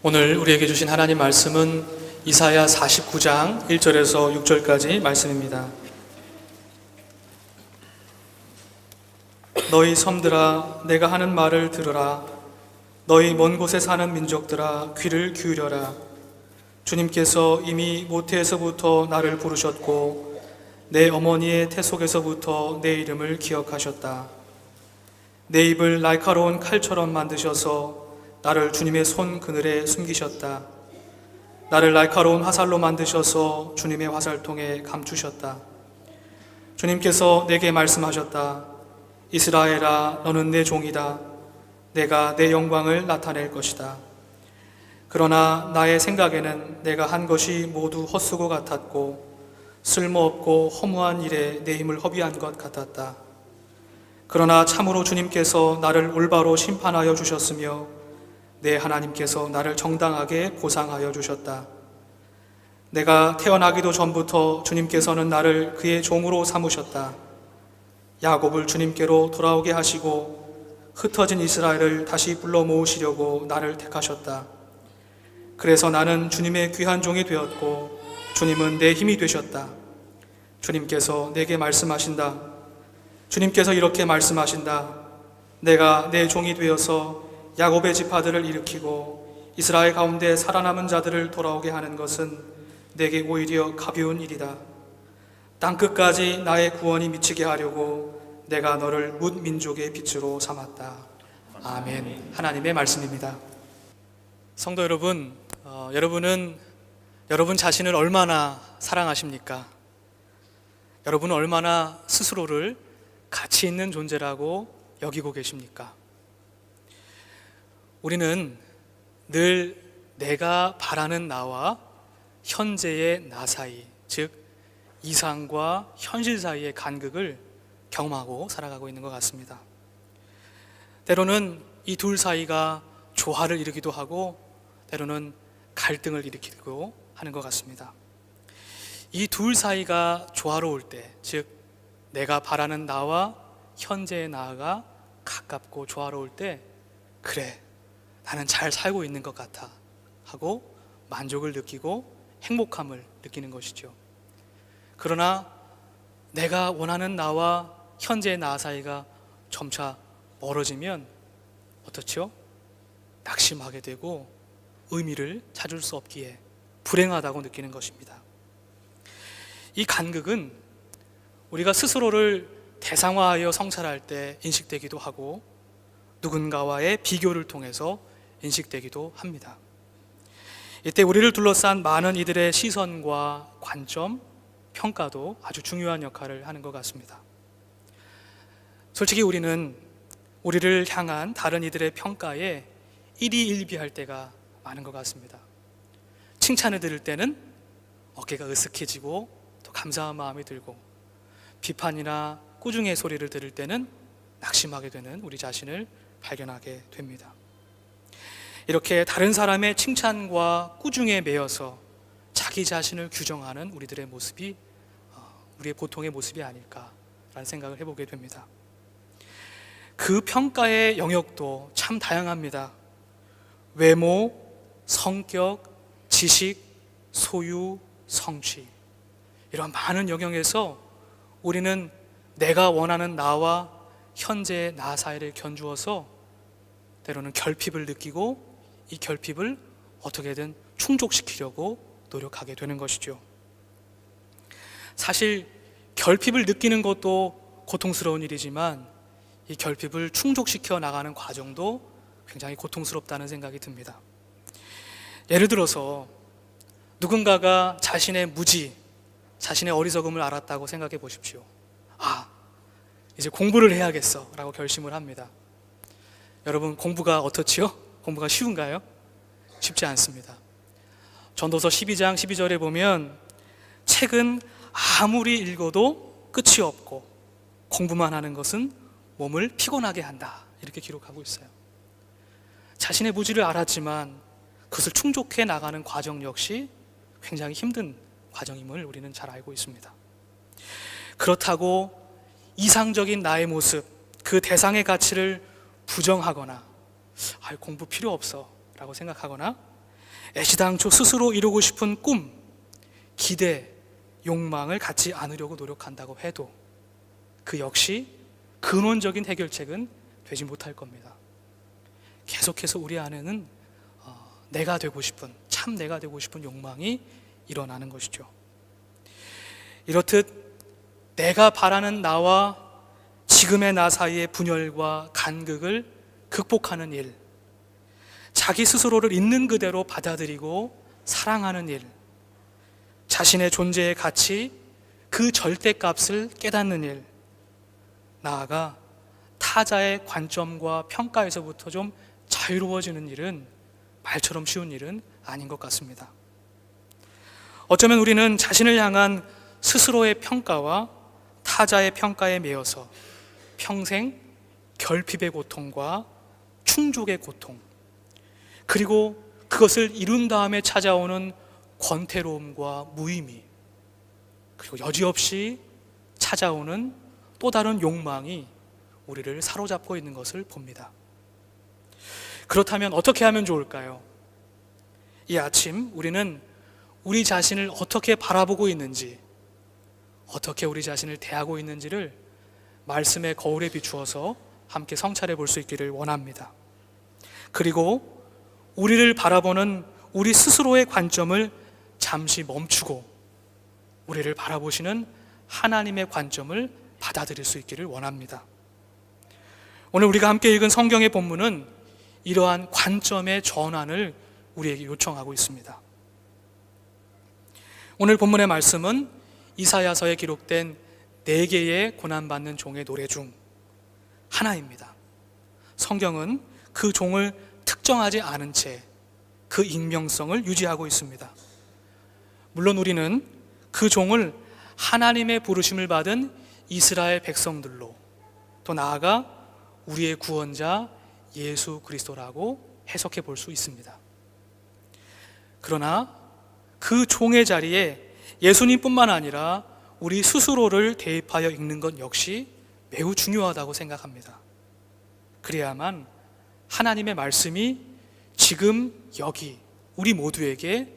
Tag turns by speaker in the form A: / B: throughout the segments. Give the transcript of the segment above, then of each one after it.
A: 오늘 우리에게 주신 하나님 말씀은 이사야 49장 1절에서 6절까지 말씀입니다. 너희 섬들아, 내가 하는 말을 들으라. 너희 먼 곳에 사는 민족들아, 귀를 기울여라. 주님께서 이미 모태에서부터 나를 부르셨고 내 어머니의 태 속에서부터 내 이름을 기억하셨다. 내 입을 날카로운 칼처럼 만드셔서 나를 주님의 손 그늘에 숨기셨다. 나를 날카로운 화살로 만드셔서 주님의 화살통에 감추셨다. 주님께서 내게 말씀하셨다. 이스라엘아, 너는 내 종이다. 내가 내 영광을 나타낼 것이다. 그러나 나의 생각에는 내가 한 것이 모두 헛수고 같았고 쓸모없고 허무한 일에 내 힘을 허비한 것 같았다. 그러나 참으로 주님께서 나를 올바로 심판하여 주셨으며 내 하나님께서 나를 정당하게 보상하여 주셨다. 내가 태어나기도 전부터 주님께서는 나를 그의 종으로 삼으셨다. 야곱을 주님께로 돌아오게 하시고 흩어진 이스라엘을 다시 불러 모으시려고 나를 택하셨다. 그래서 나는 주님의 귀한 종이 되었고 주님은 내 힘이 되셨다. 주님께서 내게 말씀하신다. 주님께서 이렇게 말씀하신다. 내가 내 종이 되어서 야곱의 지파들을 일으키고 이스라엘 가운데 살아남은 자들을 돌아오게 하는 것은 내게 오히려 가벼운 일이다. 땅끝까지 나의 구원이 미치게 하려고 내가 너를 뭇 민족의 빛으로 삼았다. 아멘. 하나님의 말씀입니다. 성도 여러분, 여러분은 여러분 자신을 얼마나 사랑하십니까? 여러분은 얼마나 스스로를 가치 있는 존재라고 여기고 계십니까? 우리는 늘 내가 바라는 나와 현재의 나 사이, 즉 이상과 현실 사이의 간극을 경험하고 살아가고 있는 것 같습니다. 때로는 이 둘 사이가 조화를 이루기도 하고 때로는 갈등을 일으키고 하는 것 같습니다. 이 둘 사이가 조화로울 때, 즉 내가 바라는 나와 현재의 나가 가깝고 조화로울 때, 그래, 나는 잘 살고 있는 것 같아 하고 만족을 느끼고 행복함을 느끼는 것이죠. 그러나 내가 원하는 나와 현재의 나 사이가 점차 멀어지면 어떻죠? 낙심하게 되고 의미를 찾을 수 없기에 불행하다고 느끼는 것입니다. 이 간극은 우리가 스스로를 대상화하여 성찰할 때 인식되기도 하고 누군가와의 비교를 통해서 인식되기도 합니다. 이때 우리를 둘러싼 많은 이들의 시선과 관점, 평가도 아주 중요한 역할을 하는 것 같습니다. 솔직히 우리는 우리를 향한 다른 이들의 평가에 일희일비할 때가 많은 것 같습니다. 칭찬을 들을 때는 어깨가 으쓱해지고 또 감사한 마음이 들고, 비판이나 꾸중의 소리를 들을 때는 낙심하게 되는 우리 자신을 발견하게 됩니다. 이렇게 다른 사람의 칭찬과 꾸중에 매여서 자기 자신을 규정하는 우리들의 모습이 우리의 보통의 모습이 아닐까라는 생각을 해보게 됩니다. 그 평가의 영역도 참 다양합니다. 외모, 성격, 지식, 소유, 성취, 이런 많은 영역에서 우리는 내가 원하는 나와 현재의 나 사이를 견주어서 때로는 결핍을 느끼고 이 결핍을 어떻게든 충족시키려고 노력하게 되는 것이죠. 사실 결핍을 느끼는 것도 고통스러운 일이지만 이 결핍을 충족시켜 나가는 과정도 굉장히 고통스럽다는 생각이 듭니다. 예를 들어서 누군가가 자신의 무지, 자신의 어리석음을 알았다고 생각해 보십시오. 이제 공부를 해야겠어 라고 결심을 합니다. 여러분, 공부가 어떻지요? 공부가 쉬운가요? 쉽지 않습니다. 전도서 12장 12절에 보면 책은 아무리 읽어도 끝이 없고 공부만 하는 것은 몸을 피곤하게 한다, 이렇게 기록하고 있어요. 자신의 무지를 알았지만 그것을 충족해 나가는 과정 역시 굉장히 힘든 과정임을 우리는 잘 알고 있습니다. 그렇다고 이상적인 나의 모습, 그 대상의 가치를 부정하거나 공부 필요 없어 라고 생각하거나 애시당초 스스로 이루고 싶은 꿈, 기대, 욕망을 갖지 않으려고 노력한다고 해도 그 역시 근원적인 해결책은 되지 못할 겁니다. 계속해서 우리 안에는 내가 되고 싶은, 참 내가 되고 싶은 욕망이 일어나는 것이죠. 이렇듯 내가 바라는 나와 지금의 나 사이의 분열과 간극을 극복하는 일, 자기 스스로를 있는 그대로 받아들이고 사랑하는 일, 자신의 존재의 가치, 그 절대값을 깨닫는 일, 나아가 타자의 관점과 평가에서부터 좀 자유로워지는 일은 말처럼 쉬운 일은 아닌 것 같습니다. 어쩌면 우리는 자신을 향한 스스로의 평가와 타자의 평가에 매여서 평생 결핍의 고통과 충족의 고통, 그리고 그것을 이룬 다음에 찾아오는 권태로움과 무의미, 그리고 여지없이 찾아오는 또 다른 욕망이 우리를 사로잡고 있는 것을 봅니다. 그렇다면 어떻게 하면 좋을까요? 이 아침 우리는 우리 자신을 어떻게 바라보고 있는지, 어떻게 우리 자신을 대하고 있는지를 말씀의 거울에 비추어서 함께 성찰해 볼 수 있기를 원합니다. 그리고 우리를 바라보는 우리 스스로의 관점을 잠시 멈추고 우리를 바라보시는 하나님의 관점을 받아들일 수 있기를 원합니다. 오늘 우리가 함께 읽은 성경의 본문은 이러한 관점의 전환을 우리에게 요청하고 있습니다. 오늘 본문의 말씀은 이사야서에 기록된 4개의 고난받는 종의 노래 중 하나입니다. 성경은 그 종을 특정하지 않은 채 그 익명성을 유지하고 있습니다. 물론 우리는 그 종을 하나님의 부르심을 받은 이스라엘 백성들로, 또 나아가 우리의 구원자 예수 그리스도라고 해석해 볼 수 있습니다. 그러나 그 종의 자리에 예수님뿐만 아니라 우리 스스로를 대입하여 읽는 것 역시 매우 중요하다고 생각합니다. 그래야만 하나님의 말씀이 지금 여기 우리 모두에게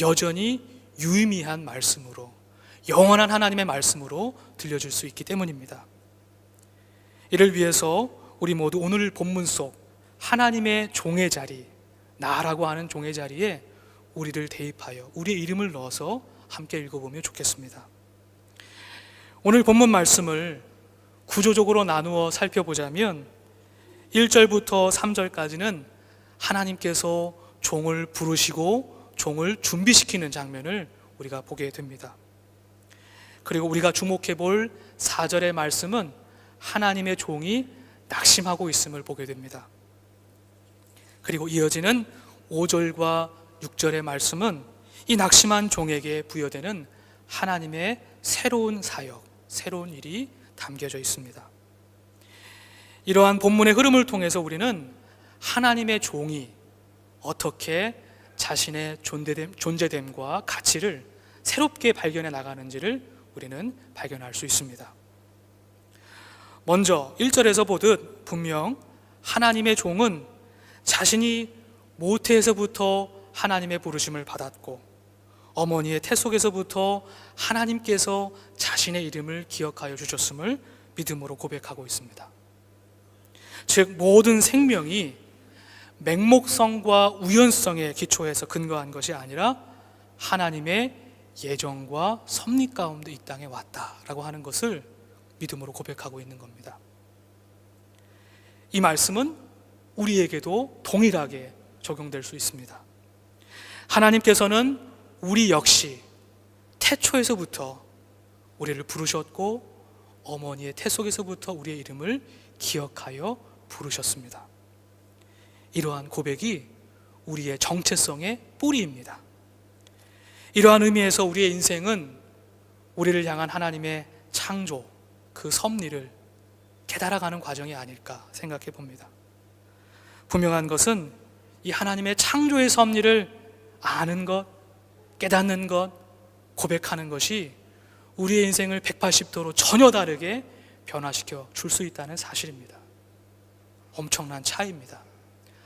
A: 여전히 유의미한 말씀으로, 영원한 하나님의 말씀으로 들려줄 수 있기 때문입니다. 이를 위해서 우리 모두 오늘 본문 속 하나님의 종의 자리, 나라고 하는 종의 자리에 우리를 대입하여 우리의 이름을 넣어서 함께 읽어보면 좋겠습니다. 오늘 본문 말씀을 구조적으로 나누어 살펴보자면 1절부터 3절까지는 하나님께서 종을 부르시고 종을 준비시키는 장면을 우리가 보게 됩니다. 그리고 우리가 주목해 볼 4절의 말씀은 하나님의 종이 낙심하고 있음을 보게 됩니다. 그리고 이어지는 5절과 6절의 말씀은 이 낙심한 종에게 부여되는 하나님의 새로운 사역, 새로운 일이 담겨져 있습니다. 이러한 본문의 흐름을 통해서 우리는 하나님의 종이 어떻게 자신의 존재됨과 가치를 새롭게 발견해 나가는지를 우리는 발견할 수 있습니다. 먼저 1절에서 보듯 분명 하나님의 종은 자신이 모태에서부터 하나님의 부르심을 받았고 어머니의 태 속에서부터 하나님께서 자신의 이름을 기억하여 주셨음을 믿음으로 고백하고 있습니다. 즉 모든 생명이 맹목성과 우연성에 기초해서 근거한 것이 아니라 하나님의 예정과 섭리 가운데 이 땅에 왔다라고 하는 것을 믿음으로 고백하고 있는 겁니다. 이 말씀은 우리에게도 동일하게 적용될 수 있습니다. 하나님께서는 우리 역시 태초에서부터 우리를 부르셨고 어머니의 태 속에서부터 우리의 이름을 기억하여 부르셨습니다. 이러한 고백이 우리의 정체성의 뿌리입니다. 이러한 의미에서 우리의 인생은 우리를 향한 하나님의 창조, 그 섭리를 깨달아가는 과정이 아닐까 생각해 봅니다. 분명한 것은 이 하나님의 창조의 섭리를 아는 것, 깨닫는 것, 고백하는 것이 우리의 인생을 180도로 전혀 다르게 변화시켜 줄 수 있다는 사실입니다. 엄청난 차이입니다.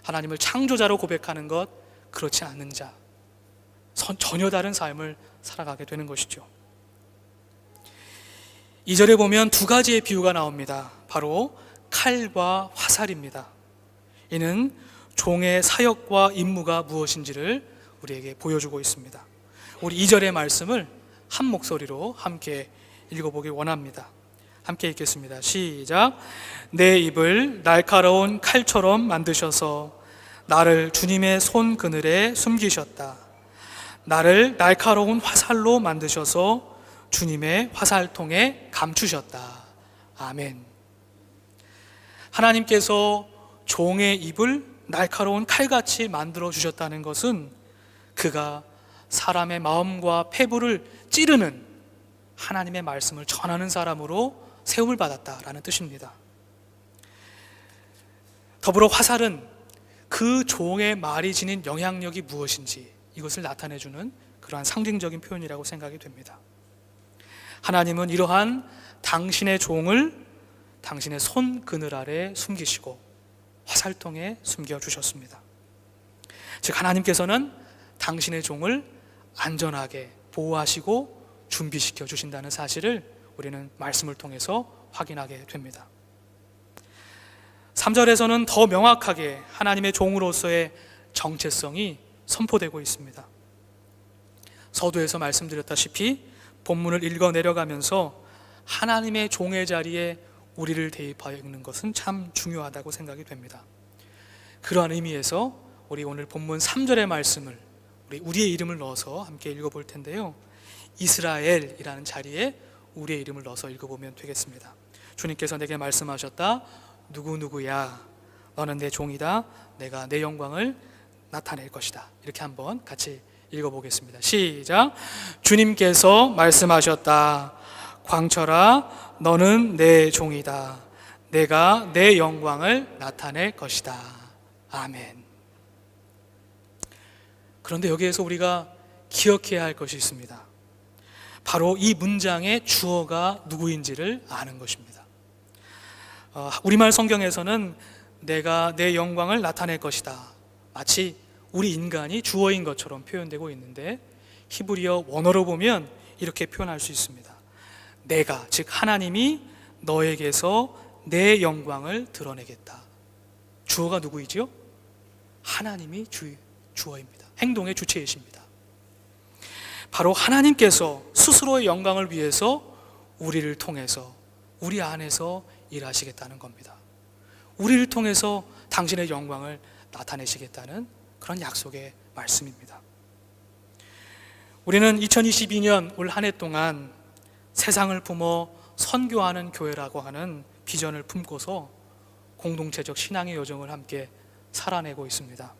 A: 하나님을 창조자로 고백하는 것, 그렇지 않는 자, 전혀 다른 삶을 살아가게 되는 것이죠. 2절에 보면 두 가지의 비유가 나옵니다. 바로 칼과 화살입니다. 이는 종의 사역과 임무가 무엇인지를 우리에게 보여주고 있습니다. 우리 2절의 말씀을 한 목소리로 함께 읽어보기 원합니다. 함께 읽겠습니다. 시작. 내 입을 날카로운 칼처럼 만드셔서 나를 주님의 손 그늘에 숨기셨다. 나를 날카로운 화살로 만드셔서 주님의 화살통에 감추셨다. 아멘. 하나님께서 종의 입을 날카로운 칼같이 만들어 주셨다는 것은 그가 사람의 마음과 폐부를 찌르는 하나님의 말씀을 전하는 사람으로 세움을 받았다라는 뜻입니다. 더불어 화살은 그 종의 말이 지닌 영향력이 무엇인지 이것을 나타내주는 그러한 상징적인 표현이라고 생각이 됩니다. 하나님은 이러한 당신의 종을 당신의 손 그늘 아래 숨기시고 화살통에 숨겨주셨습니다. 즉 하나님께서는 당신의 종을 안전하게 보호하시고 준비시켜 주신다는 사실을 우리는 말씀을 통해서 확인하게 됩니다. 3절에서는 더 명확하게 하나님의 종으로서의 정체성이 선포되고 있습니다. 서두에서 말씀드렸다시피 본문을 읽어 내려가면서 하나님의 종의 자리에 우리를 대입하여 읽는 것은 참 중요하다고 생각이 됩니다. 그러한 의미에서 우리 오늘 본문 3절의 말씀을 우리의 이름을 넣어서 함께 읽어볼 텐데요, 이스라엘이라는 자리에 우리의 이름을 넣어서 읽어보면 되겠습니다. 주님께서 내게 말씀하셨다. 누구누구야, 너는 내 종이다. 내가 내 영광을 나타낼 것이다. 이렇게 한번 같이 읽어보겠습니다. 시작. 주님께서 말씀하셨다. 광철아, 너는 내 종이다. 내가 내 영광을 나타낼 것이다. 아멘. 그런데 여기에서 우리가 기억해야 할 것이 있습니다. 바로 이 문장의 주어가 누구인지를 아는 것입니다. 우리말 성경에서는 내가 내 영광을 나타낼 것이다, 마치 우리 인간이 주어인 것처럼 표현되고 있는데, 히브리어 원어로 보면 이렇게 표현할 수 있습니다. 내가, 즉 하나님이 너에게서 내 영광을 드러내겠다. 주어가 누구이지요? 하나님이 주어입니다. 행동의 주체이십니다. 바로 하나님께서 스스로의 영광을 위해서 우리를 통해서, 우리 안에서 일하시겠다는 겁니다. 우리를 통해서 당신의 영광을 나타내시겠다는 그런 약속의 말씀입니다. 우리는 2022년 올 한 해 동안 세상을 품어 선교하는 교회라고 하는 비전을 품고서 공동체적 신앙의 여정을 함께 살아내고 있습니다.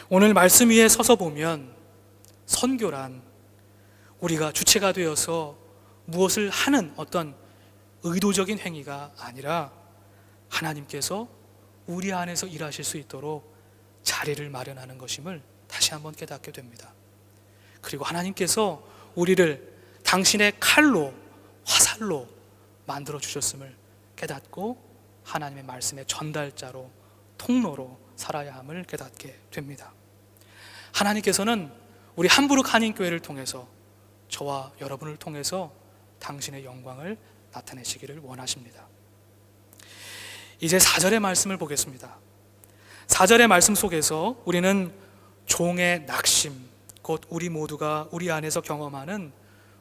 A: 오늘 말씀 위에 서서 보면 선교란 우리가 주체가 되어서 무엇을 하는 어떤 의도적인 행위가 아니라 하나님께서 우리 안에서 일하실 수 있도록 자리를 마련하는 것임을 다시 한번 깨닫게 됩니다. 그리고 하나님께서 우리를 당신의 칼로, 화살로 만들어 주셨음을 깨닫고 하나님의 말씀의 전달자로, 통로로 살아야 함을 깨닫게 됩니다. 하나님께서는 우리 함부르크 한인교회를 통해서, 저와 여러분을 통해서 당신의 영광을 나타내시기를 원하십니다. 이제 4절의 말씀을 보겠습니다. 4절의 말씀 속에서 우리는 종의 낙심, 곧 우리 모두가 우리 안에서 경험하는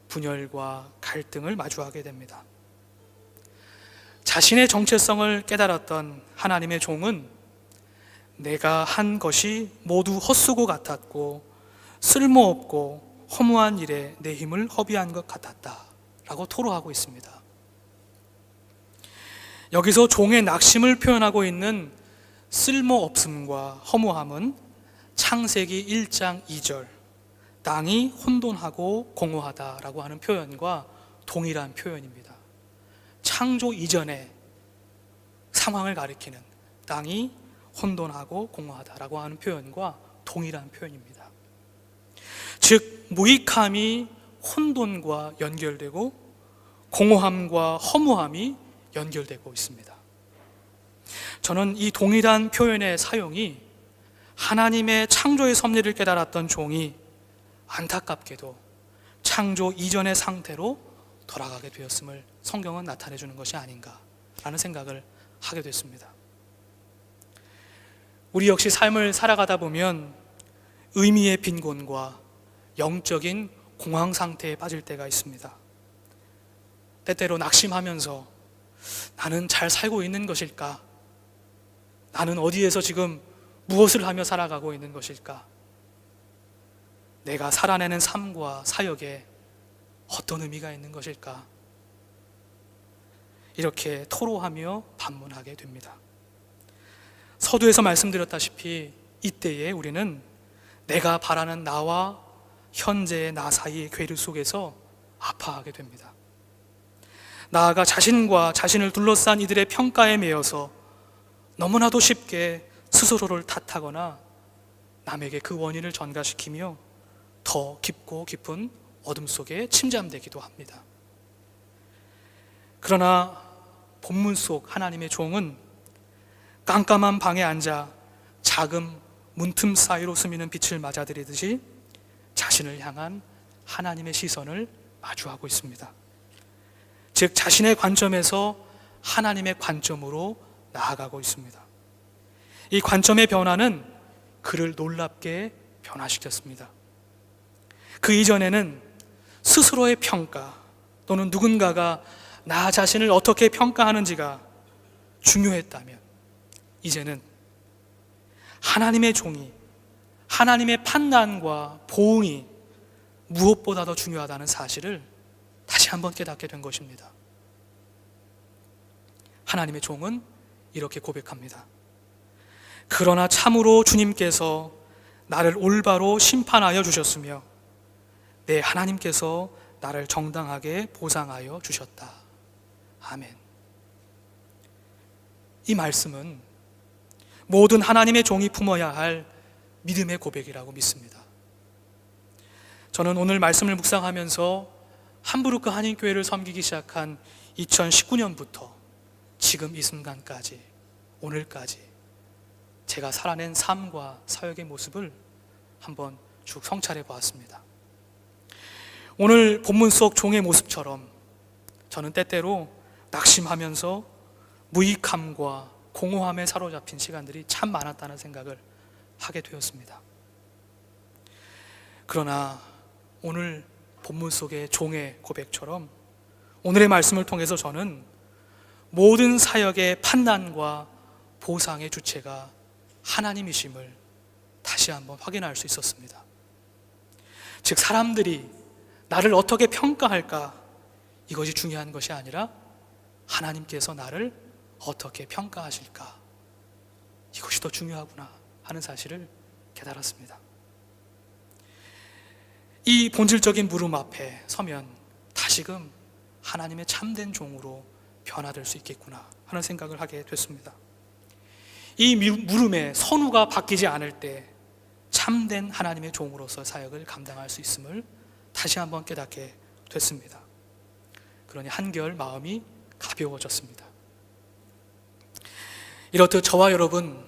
A: 분열과 갈등을 마주하게 됩니다. 자신의 정체성을 깨달았던 하나님의 종은 내가 한 것이 모두 헛수고 같았고 쓸모없고 허무한 일에 내 힘을 허비한 것 같았다 라고 토로하고 있습니다. 여기서 종의 낙심을 표현하고 있는 쓸모없음과 허무함은 창세기 1장 2절 땅이 혼돈하고 공허하다라고 하는 표현과 동일한 표현입니다. 창조 이전의 상황을 가리키는 땅이 혼돈하고 공허하다라고 하는 표현과 동일한 표현입니다. 즉 무익함이 혼돈과 연결되고 공허함과 허무함이 연결되고 있습니다. 저는 이 동일한 표현의 사용이 하나님의 창조의 섭리를 깨달았던 종이 안타깝게도 창조 이전의 상태로 돌아가게 되었음을 성경은 나타내 주는 것이 아닌가라는 생각을 하게 됐습니다. 우리 역시 삶을 살아가다 보면 의미의 빈곤과 영적인 공황 상태에 빠질 때가 있습니다. 때때로 낙심하면서 나는 잘 살고 있는 것일까? 나는 어디에서 지금 무엇을 하며 살아가고 있는 것일까? 내가 살아내는 삶과 사역에 어떤 의미가 있는 것일까? 이렇게 토로하며 반문하게 됩니다. 서두에서 말씀드렸다시피 이때에 우리는 내가 바라는 나와 현재의 나 사이의 괴리 속에서 아파하게 됩니다. 나아가 자신과 자신을 둘러싼 이들의 평가에 매여서 너무나도 쉽게 스스로를 탓하거나 남에게 그 원인을 전가시키며 더 깊고 깊은 어둠 속에 침잠되기도 합니다. 그러나 본문 속 하나님의 종은 깜깜한 방에 앉아 작은 문틈 사이로 스미는 빛을 맞아들이듯이 자신을 향한 하나님의 시선을 마주하고 있습니다. 즉 자신의 관점에서 하나님의 관점으로 나아가고 있습니다. 이 관점의 변화는 그를 놀랍게 변화시켰습니다. 그 이전에는 스스로의 평가 또는 누군가가 나 자신을 어떻게 평가하는지가 중요했다면 이제는 하나님의 종이 하나님의 판단과 보응이 무엇보다 더 중요하다는 사실을 다시 한번 깨닫게 된 것입니다. 하나님의 종은 이렇게 고백합니다. 그러나 참으로 주님께서 나를 올바로 심판하여 주셨으며 내 하나님께서 나를 정당하게 보상하여 주셨다. 아멘. 이 말씀은 모든 하나님의 종이 품어야 할 믿음의 고백이라고 믿습니다. 저는 오늘 말씀을 묵상하면서 함부르크 한인교회를 섬기기 시작한 2019년부터 지금 이 순간까지 오늘까지 제가 살아낸 삶과 사역의 모습을 한번 쭉 성찰해 보았습니다. 오늘 본문 속 종의 모습처럼 저는 때때로 낙심하면서 무익함과 공허함에 사로잡힌 시간들이 참 많았다는 생각을 하게 되었습니다. 그러나 오늘 본문 속의 종의 고백처럼 오늘의 말씀을 통해서 저는 모든 사역의 판단과 보상의 주체가 하나님이심을 다시 한번 확인할 수 있었습니다. 즉 사람들이 나를 어떻게 평가할까? 이것이 중요한 것이 아니라 하나님께서 나를 어떻게 평가하실까? 이것이 더 중요하구나 하는 사실을 깨달았습니다. 이 본질적인 물음 앞에 서면 다시금 하나님의 참된 종으로 변화될 수 있겠구나 하는 생각을 하게 됐습니다. 이 물음의 선우가 바뀌지 않을 때 참된 하나님의 종으로서 사역을 감당할 수 있음을 다시 한번 깨닫게 됐습니다. 그러니 한결 마음이 가벼워졌습니다. 이렇듯 저와 여러분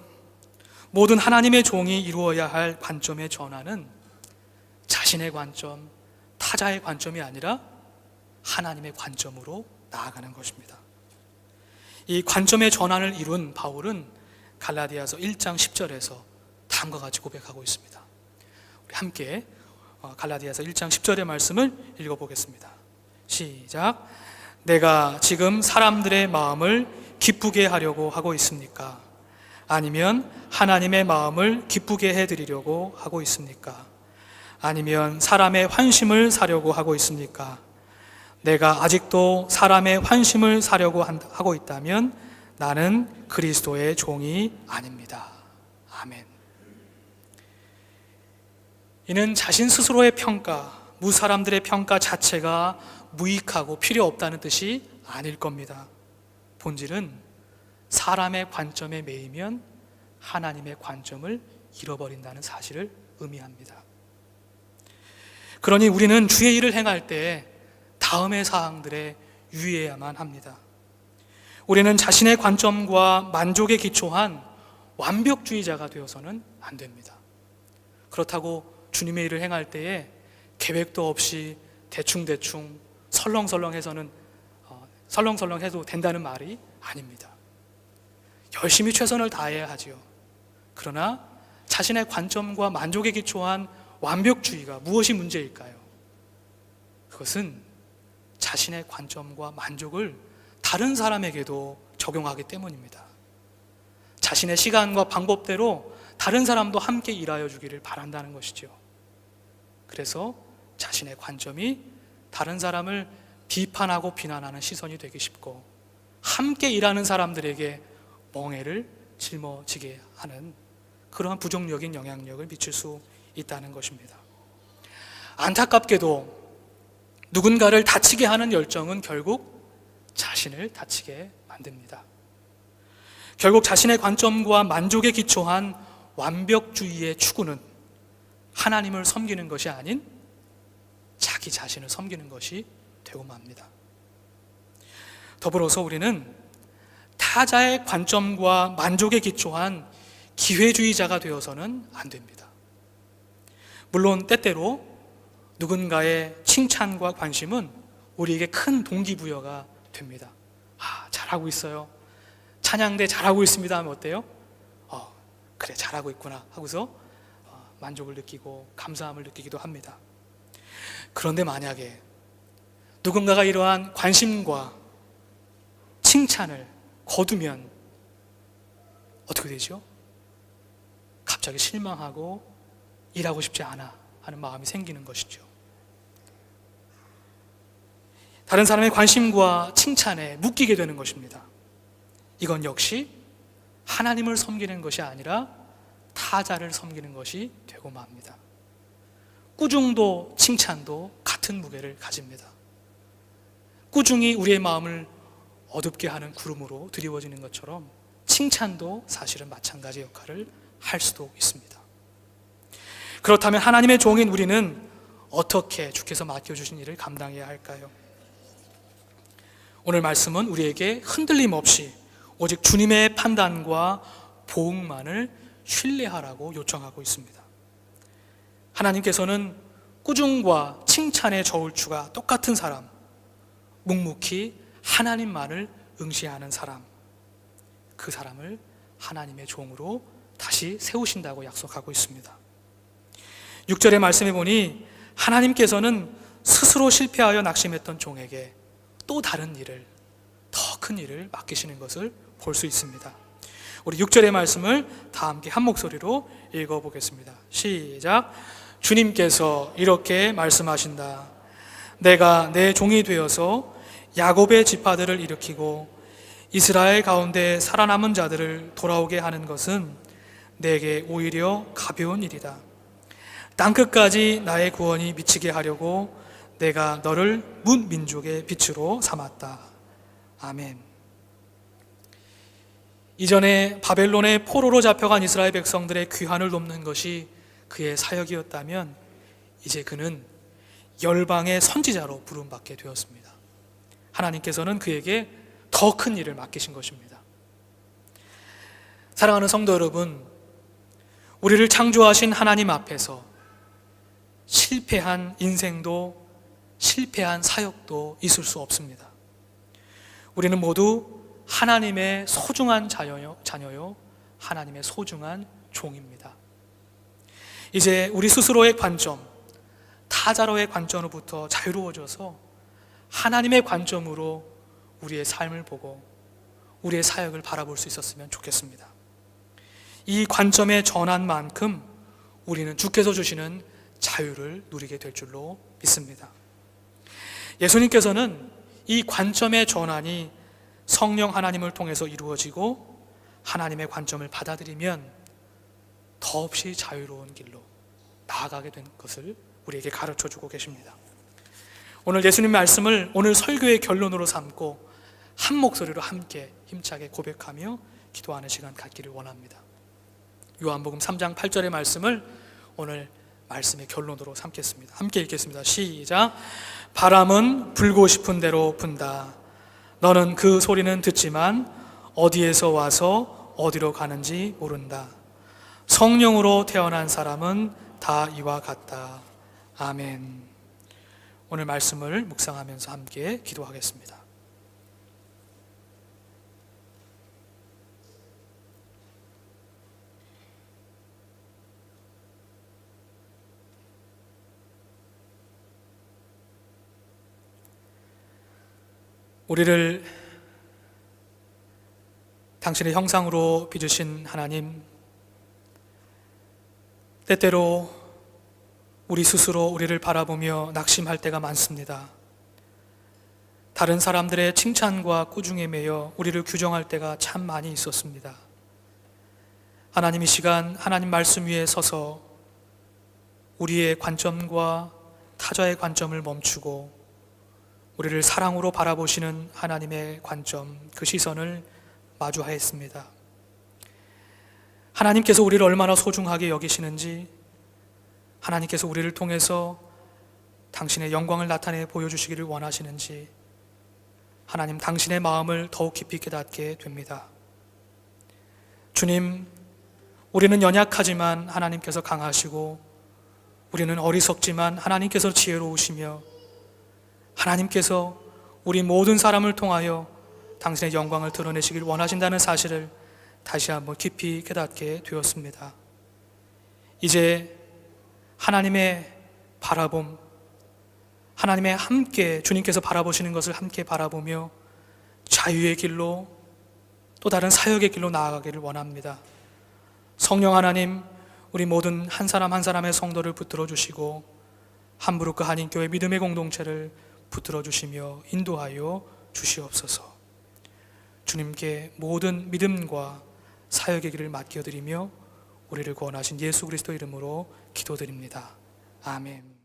A: 모든 하나님의 종이 이루어야 할 관점의 전환은 자신의 관점, 타자의 관점이 아니라 하나님의 관점으로 나아가는 것입니다. 이 관점의 전환을 이룬 바울은 갈라디아서 1장 10절에서 다음과 같이 고백하고 있습니다. 우리 함께 갈라디아서 1장 10절의 말씀을 읽어보겠습니다. 시작. 내가 지금 사람들의 마음을 기쁘게 하려고 하고 있습니까? 아니면 하나님의 마음을 기쁘게 해드리려고 하고 있습니까? 아니면 사람의 환심을 사려고 하고 있습니까? 내가 아직도 사람의 환심을 사려고 하고 있다면 나는 그리스도의 종이 아닙니다. 아멘. 이는 자신 스스로의 평가, 무사람들의 평가 자체가 무익하고 필요 없다는 뜻이 아닐 겁니다. 본질은 사람의 관점에 매이면 하나님의 관점을 잃어버린다는 사실을 의미합니다. 그러니 우리는 주의 일을 행할 때 다음의 사항들에 유의해야만 합니다. 우리는 자신의 관점과 만족에 기초한 완벽주의자가 되어서는 안 됩니다. 그렇다고 주님의 일을 행할 때에 계획도 없이 대충대충 설렁설렁해서는 설렁설렁해도 된다는 말이 아닙니다. 열심히 최선을 다해야 하지요. 그러나 자신의 관점과 만족에 기초한 완벽주의가 무엇이 문제일까요? 그것은 자신의 관점과 만족을 다른 사람에게도 적용하기 때문입니다. 자신의 시간과 방법대로 다른 사람도 함께 일하여 주기를 바란다는 것이죠. 그래서 자신의 관점이 다른 사람을 비판하고 비난하는 시선이 되기 쉽고, 함께 일하는 사람들에게 멍해를 짊어지게 하는 그러한 부정적인 영향력을 미칠 수 있다는 것입니다. 안타깝게도 누군가를 다치게 하는 열정은 결국 자신을 다치게 만듭니다. 결국 자신의 관점과 만족에 기초한 완벽주의의 추구는 하나님을 섬기는 것이 아닌 자기 자신을 섬기는 것이 되고 맙니다. 더불어서 우리는 타자의 관점과 만족에 기초한 기회주의자가 되어서는 안 됩니다. 물론 때때로 누군가의 칭찬과 관심은 우리에게 큰 동기부여가 됩니다. 잘하고 있어요. 찬양대 잘하고 있습니다 하면 어때요? 그래, 잘하고 있구나 하고서 만족을 느끼고 감사함을 느끼기도 합니다. 그런데 만약에 누군가가 이러한 관심과 칭찬을 거두면 어떻게 되죠? 갑자기 실망하고 일하고 싶지 않아 하는 마음이 생기는 것이죠. 다른 사람의 관심과 칭찬에 묶이게 되는 것입니다. 이건 역시 하나님을 섬기는 것이 아니라 타자를 섬기는 것이 되고 맙니다. 꾸중도 칭찬도 같은 무게를 가집니다. 꾸중이 우리의 마음을 어둡게 하는 구름으로 드리워지는 것처럼 칭찬도 사실은 마찬가지 역할을 할 수도 있습니다. 그렇다면 하나님의 종인 우리는 어떻게 주께서 맡겨주신 일을 감당해야 할까요? 오늘 말씀은 우리에게 흔들림 없이 오직 주님의 판단과 보응만을 신뢰하라고 요청하고 있습니다. 하나님께서는 꾸중과 칭찬의 저울추가 똑같은 사람, 묵묵히 하나님만을 응시하는 사람, 그 사람을 하나님의 종으로 다시 세우신다고 약속하고 있습니다. 6절의 말씀에 보니 하나님께서는 스스로 실패하여 낙심했던 종에게 또 다른 일을, 더 큰 일을 맡기시는 것을 볼 수 있습니다. 우리 6절의 말씀을 다 함께 한 목소리로 읽어보겠습니다. 시작. 주님께서 이렇게 말씀하신다. 내가 내 종이 되어서 야곱의 지파들을 일으키고 이스라엘 가운데 살아남은 자들을 돌아오게 하는 것은 내게 오히려 가벼운 일이다. 땅끝까지 나의 구원이 미치게 하려고 내가 너를 문 민족의 빛으로 삼았다. 아멘. 이전에 바벨론의 포로로 잡혀간 이스라엘 백성들의 귀환을 돕는 것이 그의 사역이었다면 이제 그는 열방의 선지자로 부름받게 되었습니다. 하나님께서는 그에게 더 큰 일을 맡기신 것입니다. 사랑하는 성도 여러분, 우리를 창조하신 하나님 앞에서 실패한 인생도 실패한 사역도 있을 수 없습니다. 우리는 모두 하나님의 소중한 자녀요, 하나님의 소중한 종입니다. 이제 우리 스스로의 관점, 타자로의 관점으로부터 자유로워져서 하나님의 관점으로 우리의 삶을 보고 우리의 사역을 바라볼 수 있었으면 좋겠습니다. 이 관점의 전환만큼 우리는 주께서 주시는 자유를 누리게 될 줄로 믿습니다. 예수님께서는 이 관점의 전환이 성령 하나님을 통해서 이루어지고 하나님의 관점을 받아들이면 더없이 자유로운 길로 나아가게 된 것을 우리에게 가르쳐주고 계십니다. 오늘 예수님 말씀을 오늘 설교의 결론으로 삼고 한 목소리로 함께 힘차게 고백하며 기도하는 시간 갖기를 원합니다. 요한복음 3장 8절의 말씀을 오늘 말씀의 결론으로 삼겠습니다. 함께 읽겠습니다. 시작. 바람은 불고 싶은 대로 분다. 너는 그 소리는 듣지만 어디에서 와서 어디로 가는지 모른다. 성령으로 태어난 사람은 다 이와 같다. 아멘. 오늘 말씀을 묵상하면서 함께 기도하겠습니다. 우리를 당신의 형상으로 빚으신 하나님, 때때로 우리 스스로 우리를 바라보며 낙심할 때가 많습니다. 다른 사람들의 칭찬과 꾸중에 매여 우리를 규정할 때가 참 많이 있었습니다. 하나님, 이 시간 하나님 말씀 위에 서서 우리의 관점과 타자의 관점을 멈추고 우리를 사랑으로 바라보시는 하나님의 관점, 그 시선을 마주하였습니다. 하나님께서 우리를 얼마나 소중하게 여기시는지, 하나님께서 우리를 통해서 당신의 영광을 나타내 보여주시기를 원하시는지 하나님, 당신의 마음을 더욱 깊이 깨닫게 됩니다. 주님, 우리는 연약하지만 하나님께서 강하시고, 우리는 어리석지만 하나님께서 지혜로우시며, 하나님께서 우리 모든 사람을 통하여 당신의 영광을 드러내시길 원하신다는 사실을 다시 한번 깊이 깨닫게 되었습니다. 이제 하나님의 바라봄, 하나님의 함께 주님께서 바라보시는 것을 함께 바라보며 자유의 길로, 또 다른 사역의 길로 나아가기를 원합니다. 성령 하나님, 우리 모든 한 사람 한 사람의 성도를 붙들어 주시고 함부르크 한인교회 믿음의 공동체를 붙들어 주시며 인도하여 주시옵소서. 주님께 모든 믿음과 사역의 길을 맡겨드리며 우리를 구원하신 예수 그리스도 이름으로 기도드립니다. 아멘.